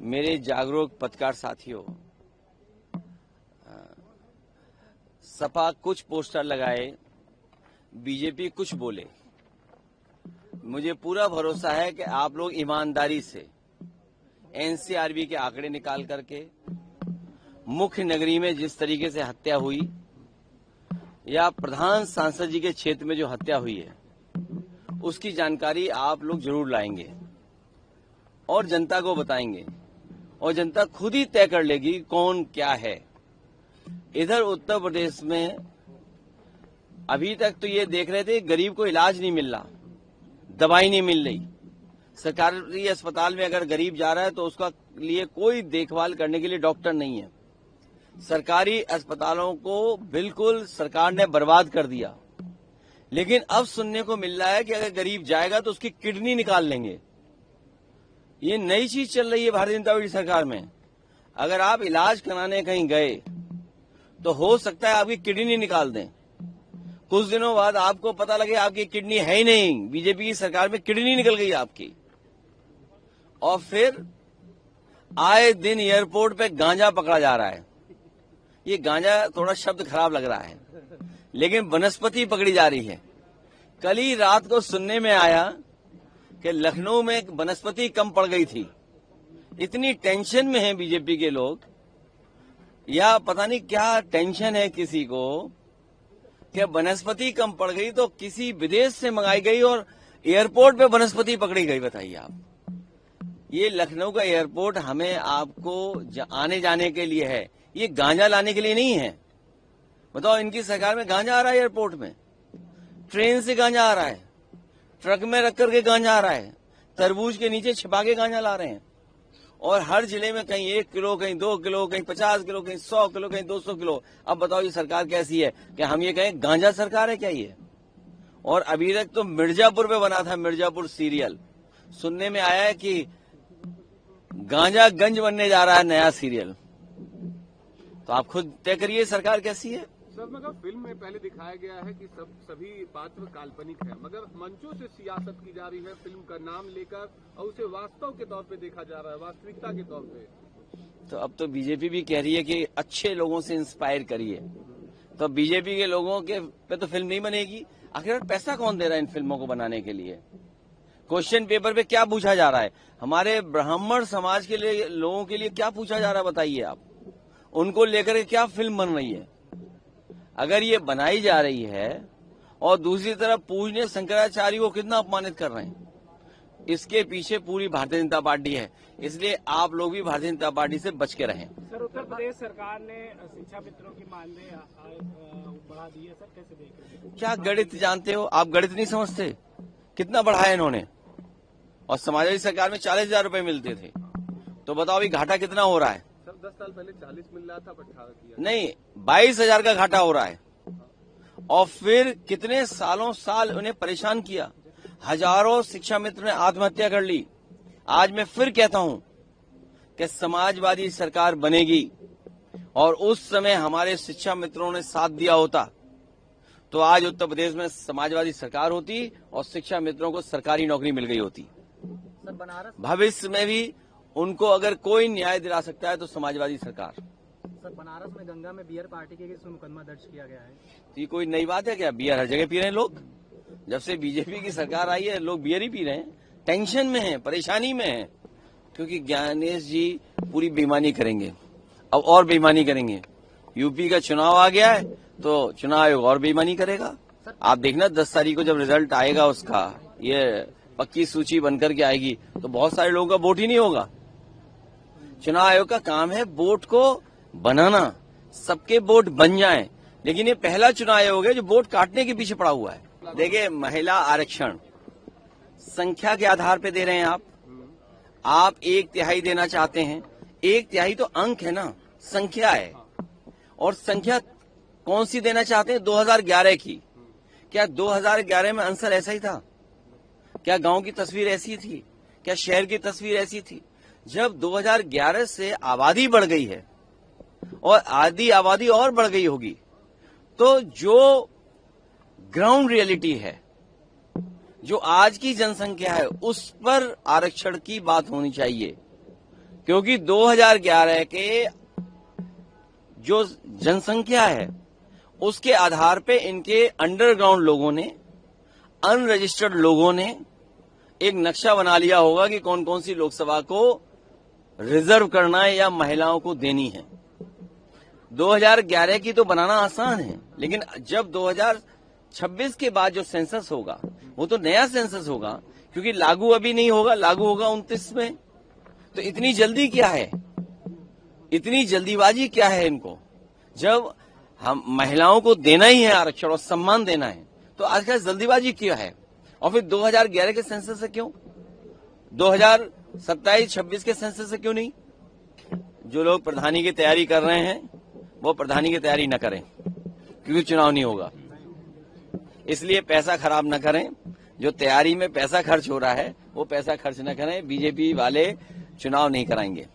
मेरे जागरूक पत्रकार साथियों, सपा कुछ पोस्टर लगाए, बीजेपी कुछ बोले। मुझे पूरा भरोसा है कि आप लोग ईमानदारी से एनसीआरबी के आंकड़े निकाल करके मुख्य नगरी में जिस तरीके से हत्या हुई या प्रधान सांसद जी के क्षेत्र में जो हत्या हुई है उसकी जानकारी आप लोग जरूर लाएंगे और जनता को बताएंगे और जनता खुद ही तय कर लेगी कौन क्या है। इधर उत्तर प्रदेश में अभी तक तो ये देख रहे थे गरीब को इलाज नहीं मिल रहा, दवाई नहीं मिल रही। सरकारी अस्पताल में अगर गरीब जा रहा है तो उसका लिए कोई देखभाल करने के लिए डॉक्टर नहीं है। सरकारी अस्पतालों को बिल्कुल सरकार ने बर्बाद कर दिया। लेकिन अब सुनने को मिल रहा है कि अगर गरीब जाएगा तो उसकी किडनी निकाल लेंगे। ये नई चीज चल रही है भारतीय जनता पार्टी सरकार में। अगर आप इलाज कराने कहीं गए तो हो सकता है आपकी किडनी निकाल दें। कुछ दिनों बाद आपको पता लगे आपकी किडनी है ही नहीं, बीजेपी की सरकार में किडनी निकल गई आपकी। और फिर आए दिन एयरपोर्ट पे गांजा पकड़ा जा रहा है। ये गांजा थोड़ा शब्द खराब लग रहा है, लेकिन वनस्पति पकड़ी जा रही है। कल ही रात को सुनने में आया कि लखनऊ में एक वनस्पति कम पड़ गई थी। इतनी टेंशन में है बीजेपी के लोग, या पता नहीं क्या टेंशन है किसी को कि वनस्पति कम पड़ गई तो किसी विदेश से मंगाई गई और एयरपोर्ट पे वनस्पति पकड़ी गई। बताइए आप, ये लखनऊ का एयरपोर्ट हमें आपको आने जाने के लिए है, ये गांजा लाने के लिए नहीं है। बताओ, इनकी सरकार में गांजा आ रहा है एयरपोर्ट में, ट्रेन से गांजा आ रहा है, ट्रक में रख करके गांजा आ रहा है, तरबूज के नीचे छिपा के गांजा ला रहे हैं। और हर जिले में कहीं 1 किलो, कहीं 2 किलो, कहीं 50 किलो, कहीं 100 किलो, कहीं 200 किलो। अब बताओ ये सरकार कैसी है कि हम ये कहें गांजा सरकार है क्या ये? और अभी तक तो मिर्जापुर में बना था, मिर्जापुर सीरियल। सुनने में आया है कि गांजा गंज बनने जा रहा है नया सीरियल। तो आप खुद तय करिए सरकार कैसी है। सर, मगर फिल्म में पहले दिखाया गया है कि सभी पात्र काल्पनिक हैं, मगर मंचों से सियासत की जा रही है फिल्म का नाम लेकर और उसे वास्तव के तौर पे देखा जा रहा है, वास्तविकता के तौर पे। तो अब तो बीजेपी भी कह रही है कि अच्छे लोगों से इंस्पायर करिए। तो बीजेपी के लोगों के पे तो फिल्म नहीं बनेगी। आखिर पैसा कौन दे रहा है इन फिल्मों को बनाने के लिए? क्वेश्चन पेपर पे क्या पूछा जा रहा है? हमारे ब्राह्मण समाज के लिए लोगों के लिए क्या पूछा जा रहा है बताइए आप? उनको लेकर के क्या फिल्म बन रही है? अगर ये बनाई जा रही है और दूसरी तरफ पूजनीय शंकराचार्य को कितना अपमानित कर रहे हैं, इसके पीछे पूरी भारतीय जनता पार्टी है। इसलिए आप लोग भी भारतीय जनता पार्टी से बच के रहें। सर, उत्तर प्रदेश सरकार ने शिक्षा मित्रों की मानदेय बढ़ा दी है, सर कैसे देख रहे हैं? क्या गणित जानते हो आप? गणित नहीं समझते? कितना बढ़ाया इन्होंने? और समाजवादी सरकार में 40,000 रुपए मिलते थे। तो बताओ अभी घाटा कितना हो रहा है? 10 साल पहले 40 मिल रहा था, 18 किया। नहीं, 22,000 का घाटा हो रहा है। और फिर कितने साल उन्हें परेशान किया। हजारों शिक्षा मित्र ने आत्महत्या कर ली। आज मैं फिर कहता हूं कि समाजवादी सरकार बनेगी और उस समय हमारे शिक्षा मित्रों ने साथ दिया होता तो आज उत्तर प्रदेश में समाजवादी सरकार होती और शिक्षा मित्रों को सरकारी नौकरी मिल गई होती। भविष्य में भी उनको अगर कोई न्याय दिला सकता है तो समाजवादी सरकार। सर, बनारस में गंगा में बियर पार्टी के केस में मुकदमा दर्ज किया गया है। तो ये कोई नई बात है क्या? बियर हर जगह पी रहे हैं लोग। जब से बीजेपी की सरकार आई है लोग बियर ही पी रहे हैं। टेंशन में है, परेशानी में है, क्योंकि ज्ञानेश जी पूरी बेईमानी करेंगे, अब और बेईमानी करेंगे। यूपी का चुनाव आ गया है तो चुनाव आयोग और बेईमानी करेगा। आप देखना 10 तारीख को जब रिजल्ट आएगा उसका, ये पक्की सूची बनकर के आएगी तो बहुत सारे लोगों का वोट ही नहीं होगा। चुनाव आयोग का काम है वोट को बनाना, सबके वोट बन जाएं। लेकिन ये पहला चुनाव आयोग है जो वोट काटने के पीछे पड़ा हुआ है। देखिए, महिला आरक्षण संख्या के आधार पे दे रहे हैं आप 1/3 देना चाहते हैं। 1/3 तो अंक है ना, संख्या है। और संख्या कौन सी देना चाहते हैं? 2011 की। क्या 2011 में आंसर ऐसा ही था? क्या गांव की तस्वीर ऐसी थी? क्या शहर की तस्वीर ऐसी थी? जब 2011 से आबादी बढ़ गई है और आधी आबादी और बढ़ गई होगी, तो जो ग्राउंड रियलिटी है, जो आज की जनसंख्या है, उस पर आरक्षण की बात होनी चाहिए। क्योंकि 2011 के जो जनसंख्या है उसके आधार पे इनके अंडरग्राउंड लोगों ने, अनरजिस्टर्ड लोगों ने एक नक्शा बना लिया होगा कि कौन कौन सी लोकसभा को रिजर्व करना है या महिलाओं को देनी है। 2011 की तो बनाना आसान है, लेकिन जब 2026 के बाद जो सेंसस होगा वो तो नया सेंसस होगा, क्योंकि लागू अभी नहीं होगा, लागू होगा 29 में। तो इतनी जल्दी क्या है, इतनी जल्दीबाजी क्या है इनको? जब हम महिलाओं को देना ही है आरक्षण और सम्मान देना है, तो आजकल जल्दीबाजी क्या है? और फिर 2011 के सेंसस से क्यों, 2027-26 के सेंसस से क्यों नहीं? जो लोग प्रधानी की तैयारी कर रहे हैं वो प्रधानी की तैयारी न करें, क्योंकि चुनाव नहीं होगा। इसलिए पैसा खराब न करें। जो तैयारी में पैसा खर्च हो रहा है वो पैसा खर्च न करें। बीजेपी वाले चुनाव नहीं कराएंगे।